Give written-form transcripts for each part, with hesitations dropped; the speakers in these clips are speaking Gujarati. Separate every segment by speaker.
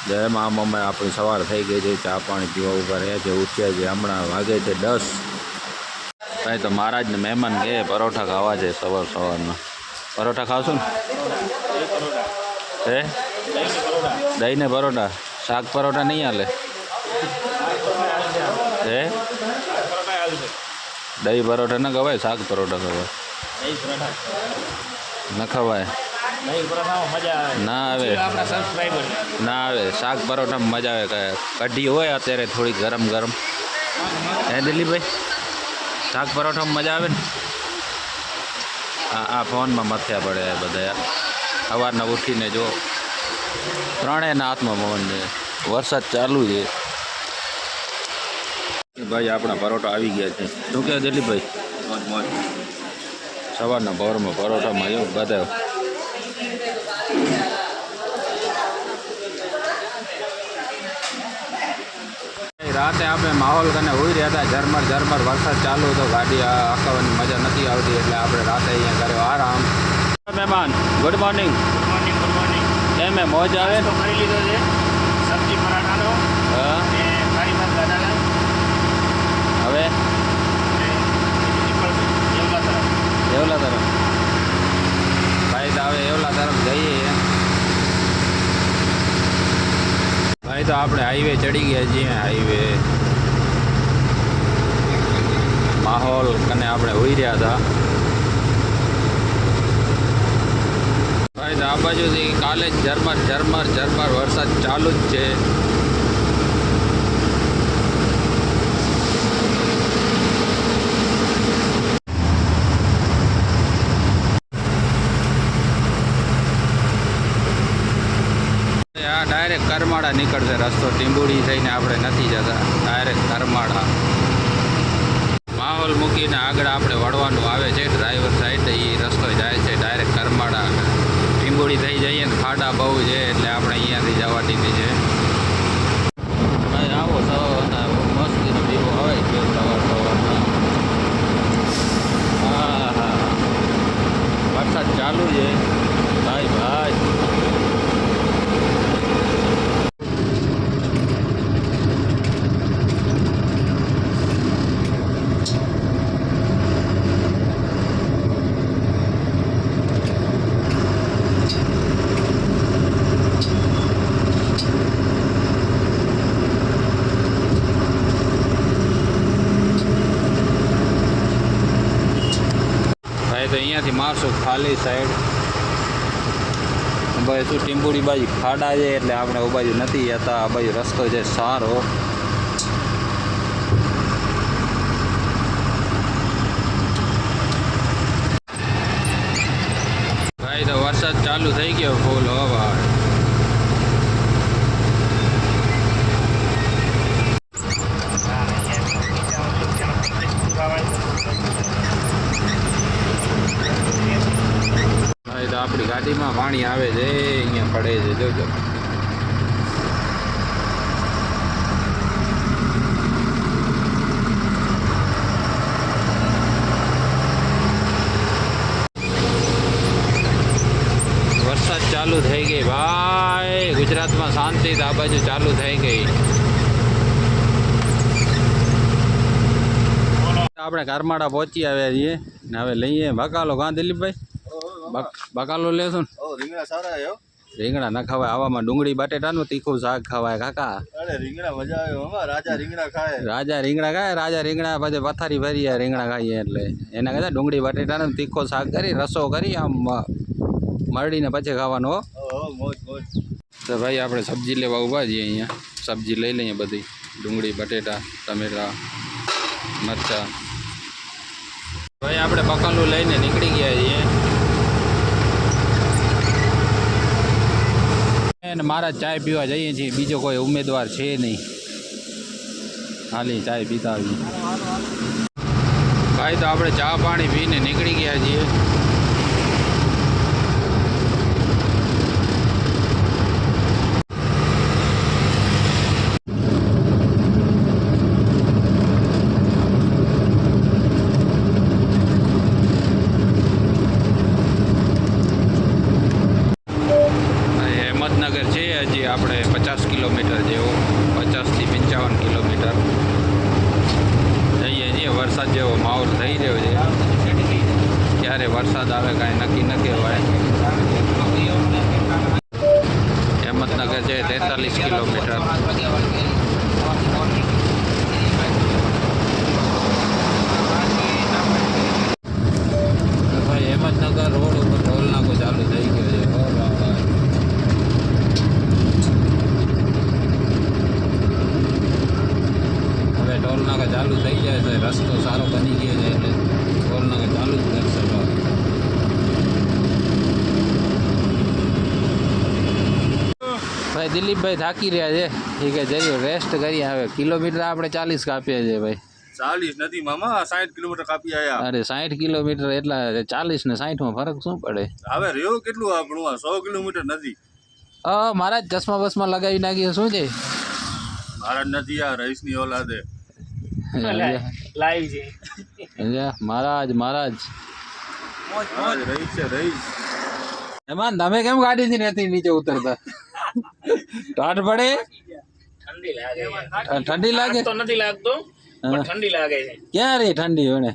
Speaker 1: જય મા મમ્મી આપણી સવાર થઈ ગઈ છે, ચા પાણી પીવા ઉભા રહ્યા છે, ઉઠ્યા છે, હમણાં વાગે છે 10. ભાઈ તો મહારાજને મહેમાન કે પરોઠા ખાવા છે સવારના. પરોઠા ખાવશું ને? હે દહીં ને પરોઠા, શાક પરોઠા નહીં હાલે? હે દહીં પરોઠા ન ખવાય, શાક પરોઠા ખવાય. ન ખવાય ના આવે, ના આવે. શાક પરોઠામાં મજા આવે. કઢી હોય અત્યારે થોડી ગરમ ગરમ, હે દિલીપભાઈ? શાક પરોઠામાં મજા આવે ને? આ ફોનમાં મથ્યા પડે બધા. સવારના ઉઠીને જો ત્રણેયના હાથમાં પવન છે, વરસાદ ચાલુ છે. ભાઈ આપણા પરોઠા આવી ગયા છે. શું કહે દિલીપભાઈ? સવારના પવરમાં પરોઠામાં એવું બધા રાતે આપણે માહોલ કને હોઈ રહ્યા હતા. ઝરમર ઝરમર વરસાદ ચાલુ હતો, ગાડી આંકવાની મજા નથી આવતી, એટલે આપણે રાતે અહીંયા કર્યો આરામ. મહેમાન ગુડ મોર્નિંગ.
Speaker 2: Good morning.
Speaker 1: એમ મોજ આવે
Speaker 2: તો કરી લીધો છે સબ્જી પરાઠાનો અને કાળી ભાત ગાડાના.
Speaker 1: હવે એવલા તરફ ભાઈ તો હવે એવલા તરફ જઈએ. ભાઈ તો આપણે હાઈવે ચડી ગયા છીએ. હાઈવે માહોલ કને આપણે હોઈ રહ્યા હતા. ભાઈ તો આ બાજુથી કાલે જ ઝરમર ઝરમર ઝરમર વરસાદ ચાલુ જ છે. આ ડાયરેક્ટ કરમાળા નીકળશે રસ્તો. ટીંબુડી થઈને આપણે નથી જતા, ડાયરેક્ટ કરમાળા. માહોલ મૂકીને આગળ આપણે વળવાનું આવે છે, ડ્રાઈવર સાઈડ એ રસ્તો જાય છે ડાયરેક્ટ કરમાળા. ટીંબુડી થઈ જઈએ ને ખાડા બહુ છે, એટલે આપણે અહીંયાથી જવા દીધી છે. ભાઈ આવો સવારના મસ્તીનો દીવો આવે છે સવાર સવારના. હા હા વરસાદ ચાલુ છે ભાઈ. ભાઈ તો અહીંયાથી મારશું ખાલી સાઈડ. ભાઈ શું ટીંબુડી બાજુ ખાડા છે, એટલે આપણે એ બાજુ નથી જતા. આ બાજુ રસ્તો છે સારો. ભાઈ તો વરસાદ ચાલુ થઈ ગયો ફૂલ. હો ભાઈ તો આપણી ગાડીમાં પાણી આવે છે, અહીંયા પડે છે જોજો. વરસાદ ચાલુ થઈ ગઈ ભાઈ. ગુજરાતમાં શાંતિ આ બાજુ ચાલુ થઈ ગઈ. આપણે કરમાળા પહોંચી આવ્યા છીએ ને હવે લઈએ બકાલો. કાં દિલીપભાઈ? બકાલો લેશું ને?
Speaker 2: રીંગણા સારા આવ્યો.
Speaker 1: રીંગણા ના ખવાય આવામાં. ડુંગળી બટેટાનું તીખું શાક ખવાય કાકા.
Speaker 2: અરે રીંગણા મજા આવે. રાજા રીંગણા ખાય.
Speaker 1: રાજા રીંગણા ખાય. રાજા રીંગણા પછી પથારી ભરીએ રીંગણા ખાઈએ, એટલે એના કરતાં ડુંગળી બટેટાનું તીખો શાક કરી રસો કરી આમ મરડીને પછી ખાવાનો. તો ભાઈ આપણે સબ્જી લેવા ઊભા છીએ અહીંયા. સબ્જી લઈ લઈએ બધી, ડુંગળી બટેટા ટમેટા મરચાં. ભાઈ આપણે બકાલું લઈને નીકળી ગયા છીએ. અને મારા ચાય પીવા જઈએ છીએ, બીજો કોઈ ઉમેદવાર છે નહીં. ખાલી ચાય પીતા આવીએ. ભાઈ તો આપણે ચા પાણી પીને નીકળી ગયા છીએ. આપણે 50 50 કિલોમીટર જેવો, 50 થી 55 કિલોમીટર જઈએ છીએ. વરસાદ જેવો માહોલ થઈ રહ્યો છે. ક્યારે વરસાદ આવે કાંઈ નક્કી ન કહેવાય. હિંમતનગર છે 43 કિલોમીટર. ભાઈ હિંમતનગર રોડ ઉપર ટોલ નાકો ચાલુ થઈ ગયો છે. હવે ટોલ નાકા ચાલુ થઈ જાય છે. રસ્તો સારો બની ગયો છે એટલે ટોલ નાકા ચાલુ જ કરશે. ભાઈ દિલીપભાઈ થાકી રહ્યા છે. એ કે જઈએ રેસ્ટ કરી આવે. કિલોમીટર આપણે 40 કાપ્યા છે ભાઈ.
Speaker 2: 40 નથી મામા, 60 કિલોમીટર કાપી આયા.
Speaker 1: અરે 60 કિલોમીટર એટલા 40 ને 60 માં ફરક શું પડે?
Speaker 2: હવે રહ્યો કેટલું આપણું 100 કિલોમીટર નથી.
Speaker 1: મારા જ ચશ્મા બસમાં લગાવી નાખ્યો શું છે?
Speaker 2: મારા નથી આ રહીશની ઓલાદે.
Speaker 3: લાઈવ છે
Speaker 1: મહારાજ
Speaker 2: રહીશ છે રહીશ.
Speaker 1: એમાં તમે કેમ ગાડીથી નથી નીચે ઉતરતા? ટાઢ પડે?
Speaker 3: ઠંડી લાગે
Speaker 1: ઠંડી લાગે
Speaker 3: તો નથી લાગતો પણ ઠંડી લાગે છે.
Speaker 1: ક્યાં રે ઠંડી હોય?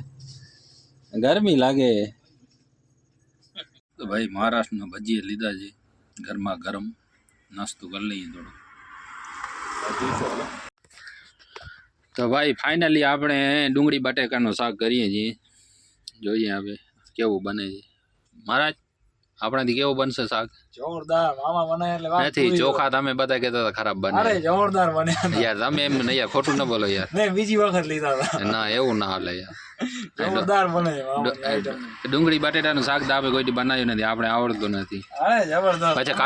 Speaker 1: ગરમી લાગે. તો ભાઈ મહારાષ્ટ્રના ભજીયા લીધા છે. ગરમા ગરમ નાસ્તો કરી લઈએ થોડો. તો ભાઈ ફાઇનલી આપણે ડુંગળી બટેકાનું શાક કરીએ છીએ. જોઈએ હવે કેવું બને છે. મહારાજ આપણાથી કેવું બનશે શાક?
Speaker 3: જોરદાર મામા બને એટલે વાત
Speaker 1: નથી ચોખા તમે બધા કહેતા હતા ખરાબ બને.
Speaker 3: અરે જોરદાર બને
Speaker 1: યાર તમે એમ નહીં યાર ખોટું ન બોલો યાર.
Speaker 3: મેં બીજી વખત લીધા હતા.
Speaker 1: ના એવું ના હાલે યાર.
Speaker 3: જોરદાર બને મામા આઈટમ.
Speaker 1: ડુંગળી બટેટાનું શાક તો આપણે કોઈ દી બનાવ્યું નથી. આપણે આવડતું નથી.
Speaker 3: અરે જબરદસ્ત.
Speaker 1: પછી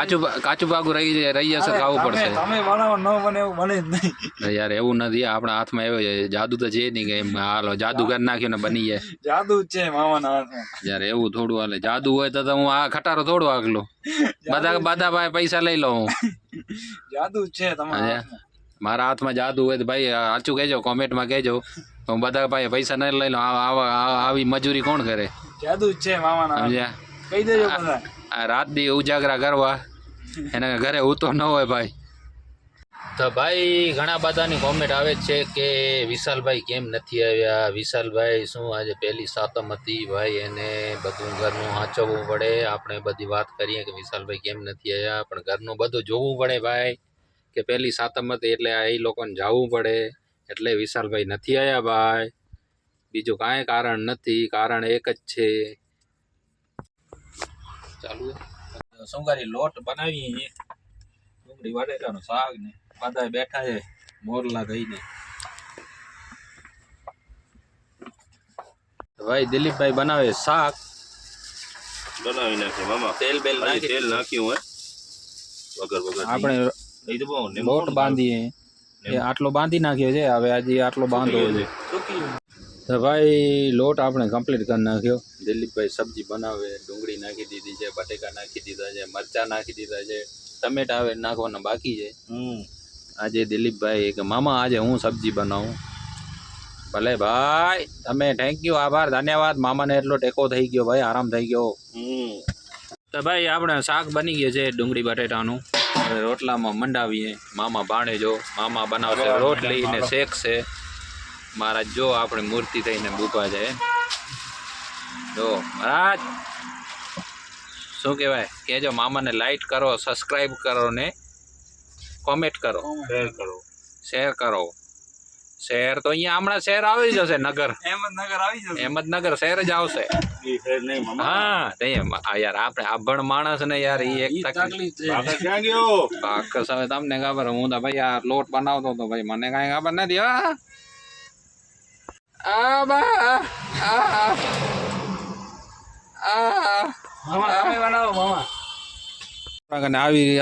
Speaker 1: કાચું પાકું રહી જશે ખાવું પડશે.
Speaker 3: તમે બનાવો ન બને એવું બને જ નહીં.
Speaker 1: યાર એવું નથી. આપણા હાથમાં એવો છે જાદુ તો છે નહીં કે એમ હાલો જાદુ કરી નાખ્યો ને બની જાય.
Speaker 3: જાદુ જ છે મામાના હાથમાં.
Speaker 1: યાર એવું થોડું હાલે. જાદુ હોય તો હું આ ખટારો થોડું આગલો બધા ભાઈ પૈસા લઈ લઉં.
Speaker 3: જાદુ જ છે તમારા
Speaker 1: મારા હાથમાં જાદુ હોય તો ભાઈ સાચું કહેજો, કોમેન્ટમાં કહેજો. હું બધા ભાઈ પૈસા નહીં લઈ લઉં. આવી મજૂરી કોણ કરે?
Speaker 3: જાદુ જ છે મામાના.
Speaker 1: સમજ્યા?
Speaker 3: કહી દેજો બધા.
Speaker 1: આ રાત દી ઉજાગરા કરવા એના ઘરે ઉતો ન હોય ભાઈ. તો ભાઈ ઘણા બધાની કોમેન્ટ આવે છે કે વિશાલભાઈ કેમ નથી આવ્યા? વિશાલભાઈ શું આજે પહેલી સાતમ હતી ભાઈ, એને બધું ઘરનું સાચવવું પડે. આપણે બધી વાત કરીએ કે વિશાલભાઈ કેમ નથી આવ્યા, પણ ઘરનું બધું જોવું પડે ભાઈ. કે પહેલી સાતમ હતી એટલે એ લોકોને જવું પડે, એટલે વિશાલભાઈ નથી આવ્યા ભાઈ. બીજું કાંઈ કારણ નથી. કારણ એક જ છે. ચાલુ શું કરી લોટ બનાવીએ છીએ ડુંગળી બટેટાનું શાક ને બધા બેઠા છે મોરલા થઈને. ભાઈ દિલીપભાઈ બનાવે શાક.
Speaker 2: બનાવી નાખે મામા.
Speaker 1: તેલ બેલ નાખી
Speaker 2: તેલ નાખ્યું હે વગર
Speaker 1: આપણે
Speaker 2: નહીં તો બહુ
Speaker 1: લોટ બાંધીએ. એ આટલો બાંધી નાખ્યો છે. હવે આજે આટલો બાંધવો છે. તો ભાઈ લોટ આપણે કમ્પ્લીટ કરી નાખ્યો. દિલીપભાઈ સબ્જી બનાવે. ડુંગળી નાખી દીધી છે, બટેકા નાખી દીધા છે, મરચાં નાખી દીધા છે, ટમેટા હવે નાખવાના બાકી છે. આજે દિલીપભાઈ કે મામા આજે હું સબ્જી બનાવું. ભલે ભાઈ તમે થેન્ક યુ, આભાર, ધન્યવાદ. મામાને એટલો ટેકો થઈ ગયો ભાઈ, આરામ થઈ ગયો. તો ભાઈ આપણે શાક બની ગયું છે ડુંગળી બટેટાનું. હવે રોટલામાં મંડાવીએ. મામા ભાણેજો મામા બનાવશે રોટલી ને શેકશે. મહારાજ જો આપણે મૂર્તિ થઈને બૂપા જાય. જો મહારાજ શું કહેવાય કહેજો. મામાને લાઈક કરો, સબસ્ક્રાઈબ કરો ને કોમેન્ટ કરો, શેર કરો. શહેર તો અહીંયા હમણાં શહેર આવી જશે. નગર
Speaker 3: અહેમદનગર આવી જશે.
Speaker 1: અહેમદનગર શહેર જ આવશે. હા યાર આપણે આભણ માણસ ને યાર એ એક તકલીફ છે.
Speaker 2: ક્યાં ગયો
Speaker 1: બાકસ હવે તમને ખબર. હું તો ભાઈ આ લોટ બનાવતો હતો ભાઈ, મને કાંઈ ખબર નથી.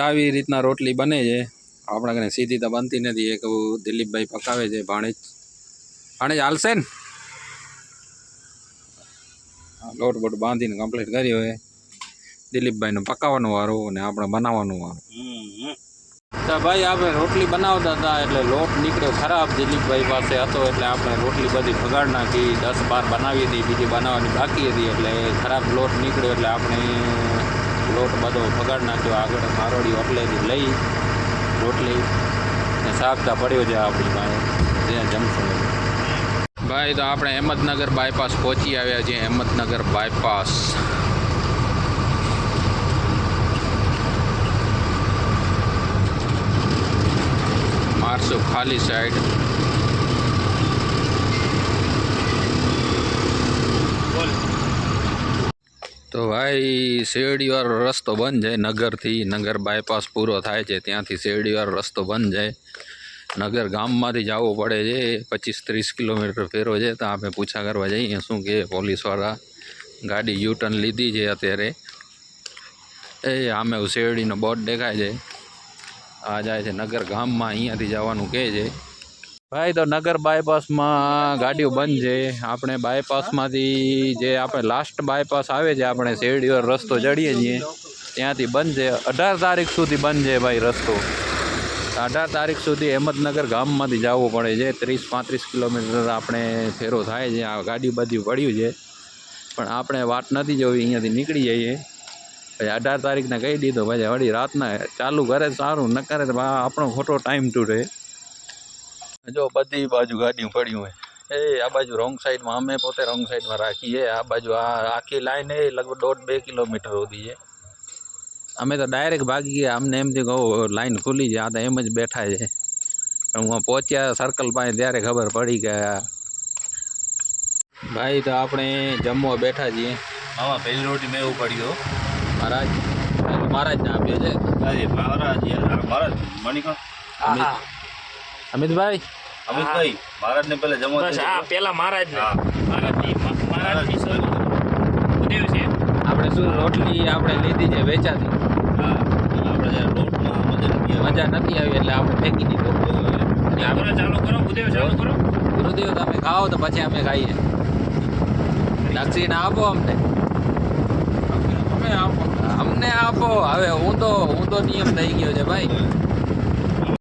Speaker 1: આવી રીતના રોટલી બને છે. આપણા કને સીધી તો બનતી નથી. એક દિલીપભાઈ પકાવે છે. ભાણેજ હાલશે ને. લોટ બોટ બાંધીને કમ્પ્લીટ કરી. હોય દિલીપભાઈને પકાવવાનો વારો ને આપણે બનાવવાનો વારો. તો ભાઈ આપણે રોટલી બનાવતા હતા એટલે લોટ નીકળ્યો ખરાબ. દિલીપભાઈ પાસે હતો એટલે આપણે રોટલી બધી ભગાડ નાખી. 10-12 બનાવી હતી, બીજી બનાવવાની બાકી હતી એટલે ખરાબ લોટ નીકળ્યો એટલે આપણે લોટ બધો ભગાડ નાખ્યો. આગળ મારોડી હોટલેથી લઈ રોટલી ને શાકતા પડ્યો છે આપણી પાસે ત્યાં જમશું ભાઈ. તો આપણે અહેમદનગર બાયપાસ પહોંચી આવ્યા છીએ. અહેમદનગર બાયપાસ મારશું ખાલી સાઈડ.
Speaker 2: બોલ.
Speaker 1: તો ભાઈ શેરડીવાળો રસ્તો બંધ છે નગરથી. નગર બાયપાસ પૂરો થાય છે ત્યાંથી શેરડીવાળો રસ્તો બંધ છે. નગર ગામમાંથી જવું પડે છે. 25-30 કિલોમીટર ફેરો છે. તો આપણે પૂછા કરવા જઈએ શું કે પોલીસવાળા. ગાડી યુટર્ન લીધી છે અત્યારે. એ આમે શેરડીનો બોર્ડ દેખાય છે. આ જાય છે નગર ગામમાં. અહીંયાથી જવાનું કહે છે ભાઈ. તો નગર બાયપાસમાં ગાડીઓ બંધ છે. આપણે બાયપાસમાંથી જે આપણે લાસ્ટ બાયપાસ આવે છે આપણે શેરડીવાળો રસ્તો ચડીએ છીએ ત્યાંથી બંધ છે. 18 તારીખ સુધી બંધ છે ભાઈ રસ્તો. 18 તારીખ સુધી અહેમદનગર ગામમાંથી જવું પડે છે. 30-35 કિલોમીટર આપણે ફેરો થાય છે. આ ગાડી બધી પડ્યું છે પણ આપણે વાટ નથી જોવી, અહીંયાથી નીકળી જઈએ. પછી 18 તારીખને કહી દીધો પછી વળી રાતના ચાલુ કરે સારું, ન કરે તો આપણો ખોટો ટાઈમ તૂટે. જો બધી બાજુ ગાડીઓ પડ્યું હોય. આ બાજુ રોંગ સાઈડમાં અમે પોતે રોંગ સાઈડમાં રાખીએ. આ બાજુ આ આખી લાઈન એ લગભગ 1.5-2 કિલોમીટર સુધી છે. અમે તો ડાયરેક્ટ ભાગી ગયા. અમને એમથી કહું લાઈન ખુલી છે. આ તો એમ જ બેઠા છે. હું પહોંચ્યા સર્કલ પાસે ત્યારે ખબર પડી કે ભાઈ. તો આપણે જમવા બેઠા છીએ.
Speaker 2: મામા પહેલી રોટી મેં ઉપાડી
Speaker 1: મહારાજને આપ્યો છે.
Speaker 2: મહારાજ મણિકા
Speaker 1: અમિતભાઈ
Speaker 2: અમિતભાઈ મહારાજ ને પેલા જમવા
Speaker 4: બસ હા પેલા મહારાજ ને
Speaker 2: મહારાજની
Speaker 4: ઉદેવ છે.
Speaker 1: આપણે શું રોટલી આપણે લીધી છે વેચાતી.
Speaker 2: આપણે જયારે લોટમાં
Speaker 1: મજા નથી આવી એટલે આપણે ફેંકી દીધો.
Speaker 4: આપણે ચાલુ કરો ઉદેવ ચાલુ કરો.
Speaker 1: ગુરુદેવ તમે ખાઓ તો પછી અમે ખાઈએ. દક્ષિણ આપો અમને. અમને આપો. હવે ઊંધો નિયમ થઈ ગયો છે ભાઈ.